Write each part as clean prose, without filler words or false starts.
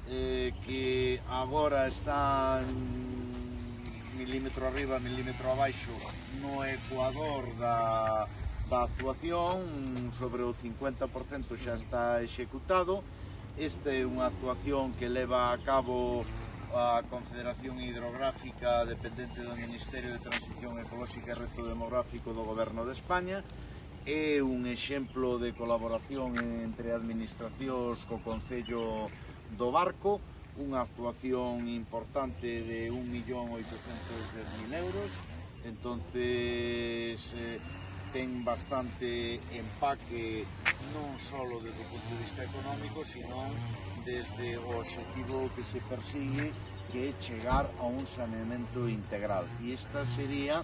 que agora está milímetro arriba, milímetro abaixo no ecuador da actuación, sobre o 50% xa está executado. Esta é unha actuación que leva a cabo a Confederación Hidrográfica dependente do Ministerio de Transición Ecolóxica e Reto Demográfico do Goberno de España. É un exemplo de colaboración entre administracións co Concello do Barco, unha actuación importante de 1.810.000 euros, entonces ten bastante empaque non só desde o punto de vista económico, sino desde o objetivo que se persigue, que é chegar a un saneamento integral. E esta sería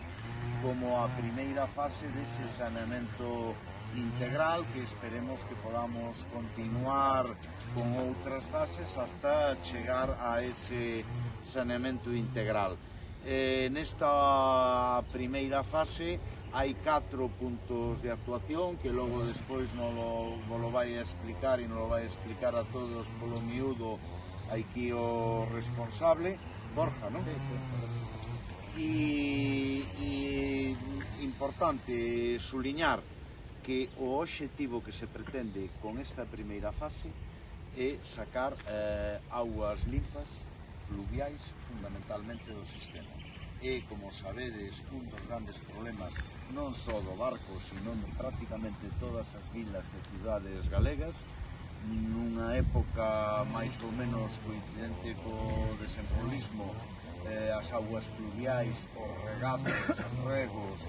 como a primeira fase dese saneamento integral, que esperemos que podamos continuar con outras fases hasta chegar a ese saneamento integral. Nesta primeira fase hai 4 puntos de actuación que logo despois nos lo vai a explicar e nos lo vai a explicar a todos polo miúdo aquí o responsable, Borja, non? E importante suliñar que o obxectivo que se pretende con esta primeira fase é sacar augas limpas, pluviais, fundamentalmente do sistema. E, como sabedes, un dos grandes problemas non só do Barco, sino prácticamente todas as vilas e cidades galegas, nunha época máis ou menos coincidente co desenvolvismo, as augas pluviais, os regatos, os regos,